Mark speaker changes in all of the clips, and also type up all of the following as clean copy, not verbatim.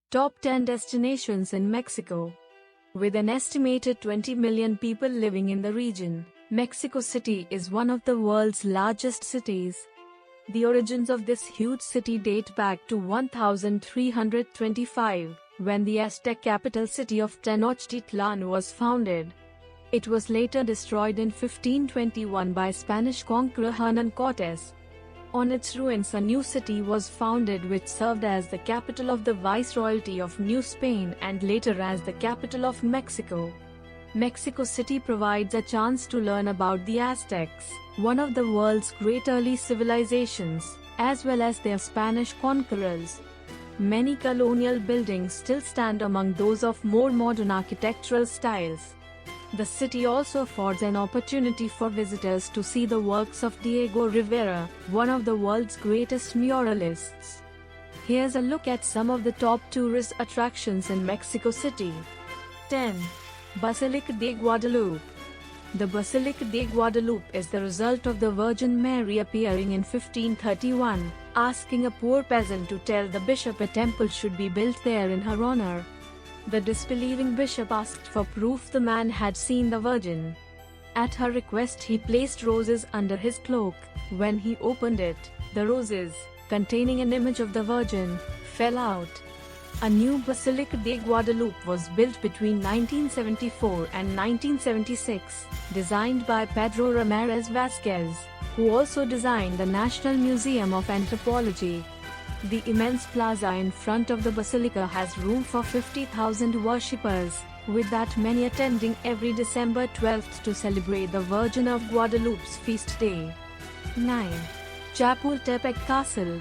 Speaker 1: Top 10 destinations in Mexico. With an estimated 20 million people living in the region, Mexico City is one of the world's largest cities. The origins of this huge city date back to 1325, when the Aztec capital city of Tenochtitlan was founded. It was later destroyed in 1521 by Spanish conqueror Hernan Cortés. On its ruins a new city was founded which served as the capital of the Viceroyalty of New Spain and later as the capital of Mexico. Mexico City provides a chance to learn about the Aztecs, one of the world's great early civilizations, as well as their Spanish conquerors. Many colonial buildings still stand among those of more modern architectural styles. The city also affords an opportunity for visitors to see the works of Diego Rivera, one of the world's greatest muralists. Here's a look at some of the top tourist attractions in Mexico City. 10. Basilica de Guadalupe. The Basilica de Guadalupe is the result of the Virgin Mary appearing in 1531, asking a poor peasant to tell the bishop a temple should be built there in her honor. The disbelieving bishop asked for proof the man had seen the Virgin. At her request he placed roses under his cloak. When he opened it, the roses, containing an image of the Virgin, fell out. A new Basilica de Guadalupe was built between 1974 and 1976, designed by Pedro Ramirez Vasquez, who also designed the National Museum of Anthropology. The immense plaza in front of the basilica has room for 50,000 worshippers, with that many attending every December 12th to celebrate the Virgin of Guadalupe's feast day. 9. Chapultepec Castle.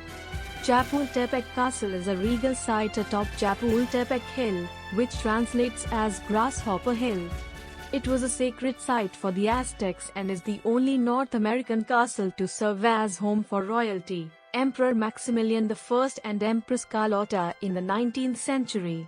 Speaker 1: Chapultepec Castle is a regal site atop Chapultepec Hill, which translates as Grasshopper Hill. It was a sacred site for the Aztecs and is the only North American castle to serve as home for royalty, Emperor Maximilian I and Empress Carlota in the 19th century.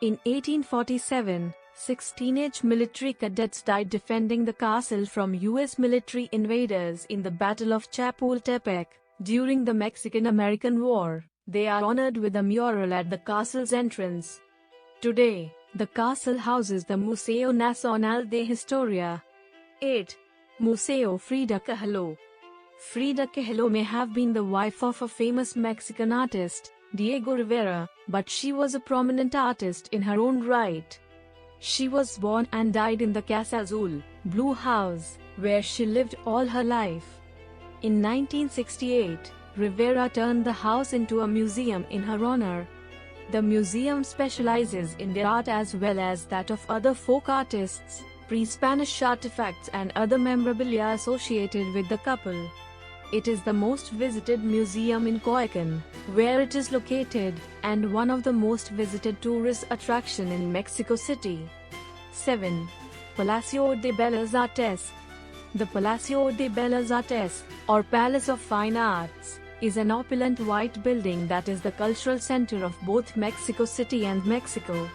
Speaker 1: In 1847, 6 teenage military cadets died defending the castle from U.S. military invaders in the Battle of Chapultepec. During the Mexican-American War, they are honored with a mural at the castle's entrance. Today, the castle houses the Museo Nacional de Historia. 8. Museo Frida Kahlo. Frida Kahlo may have been the wife of a famous Mexican artist, Diego Rivera, but she was a prominent artist in her own right. She was born and died in the Casa Azul, Blue House, where she lived all her life. In 1968, Rivera turned the house into a museum in her honor. The museum specializes in their art as well as that of other folk artists, pre-Spanish artifacts and other memorabilia associated with the couple. It is the most visited museum in Coyoacán, where it is located, and one of the most visited tourist attractions in Mexico City. 7. Palacio de Bellas Artes. The Palacio de Bellas Artes, or Palace of Fine Arts, is an opulent white building that is the cultural center of both Mexico City and Mexico.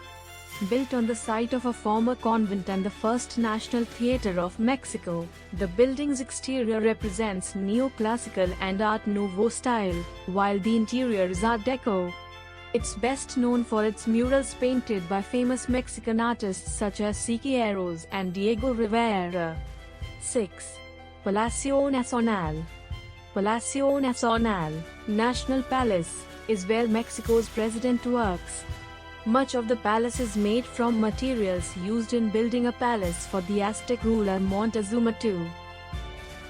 Speaker 1: Built on the site of a former convent and the first National Theater of Mexico, the building's exterior represents neoclassical and Art Nouveau style, while the interior is Art Deco. It's best known for its murals painted by famous Mexican artists such as Siqueiros and Diego Rivera. 6. Palacio Nacional. Palacio Nacional, National Palace, is where Mexico's president works. Much of the palace is made from materials used in building a palace for the Aztec ruler Montezuma II.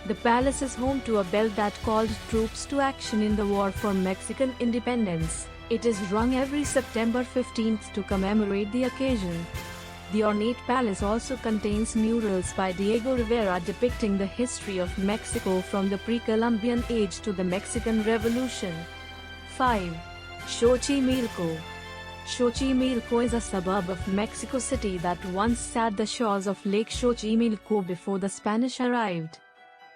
Speaker 1: The palace is home to a bell that called troops to action in the War for Mexican independence. It is rung every September 15th to commemorate the occasion. The ornate palace also contains murals by Diego Rivera depicting the history of Mexico from the pre-Columbian age to the Mexican Revolution. 5. Xochimilco. Xochimilco is a suburb of Mexico City that once sat the shores of Lake Xochimilco before the Spanish arrived.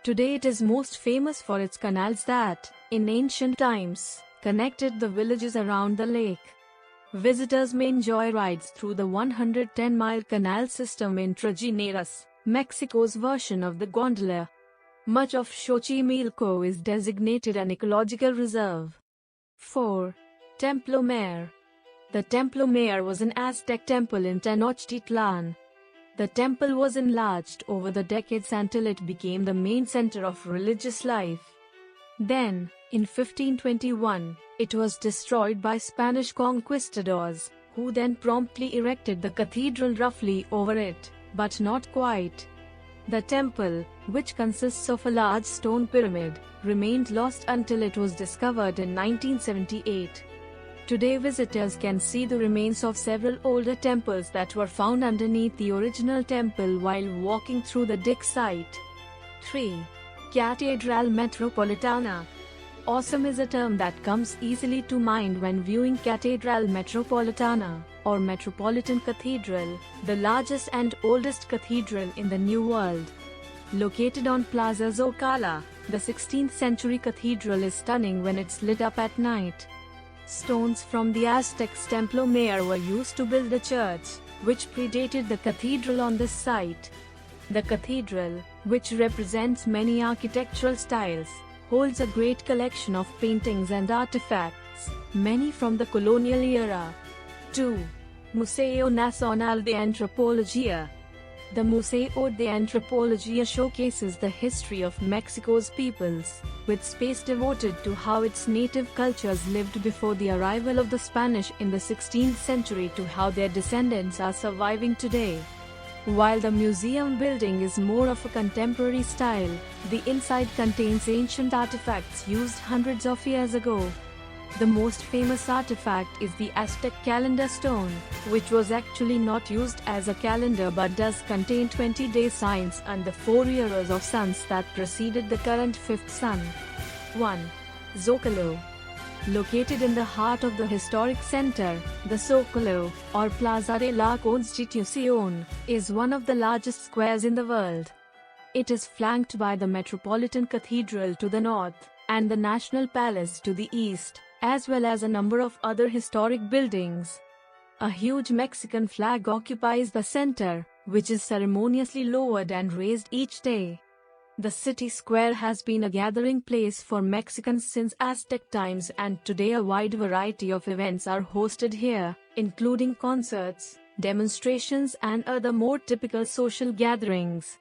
Speaker 1: Today it is most famous for its canals that, in ancient times, connected the villages around the lake. Visitors may enjoy rides through the 110-mile canal system in Trajineras, Mexico's version of the gondola. Much of Xochimilco is designated an ecological reserve. 4. Templo Mayor. The Templo Mayor was an Aztec temple in Tenochtitlan. The temple was enlarged over the decades until it became the main center of religious life. Then, in 1521, it was destroyed by Spanish conquistadors, who then promptly erected the cathedral roughly over it, but not quite. The temple, which consists of a large stone pyramid, remained lost until it was discovered in 1978. Today visitors can see the remains of several older temples that were found underneath the original temple while walking through the dig site. 3. Catedral Metropolitana. Awesome is a term that comes easily to mind when viewing Catedral Metropolitana, or Metropolitan Cathedral, the largest and oldest cathedral in the New World. Located on Plaza Zocala, the 16th century cathedral is stunning when it's lit up at night. Stones from the Aztecs' Templo Mayor were used to build the church, which predated the cathedral on this site. The cathedral, which represents many architectural styles, holds a great collection of paintings and artifacts, many from the colonial era. 2. Museo Nacional de Antropología. The Museo de Antropología showcases the history of Mexico's peoples, with space devoted to how its native cultures lived before the arrival of the Spanish in the 16th century to how their descendants are surviving today. While the museum building is more of a contemporary style, the inside contains ancient artifacts used hundreds of years ago. The most famous artifact is the Aztec calendar stone, which was actually not used as a calendar but does contain 20-day signs and the 4 eras of suns that preceded the current fifth sun. 1. Zocalo. Located in the heart of the historic center, the Zocalo, or Plaza de la Constitución, is one of the largest squares in the world. It is flanked by the Metropolitan Cathedral to the north, and the National Palace to the east, as well as a number of other historic buildings. A huge Mexican flag occupies the center, which is ceremoniously lowered and raised each day. The city square has been a gathering place for Mexicans since Aztec times, and today a wide variety of events are hosted here, including concerts, demonstrations and other more typical social gatherings.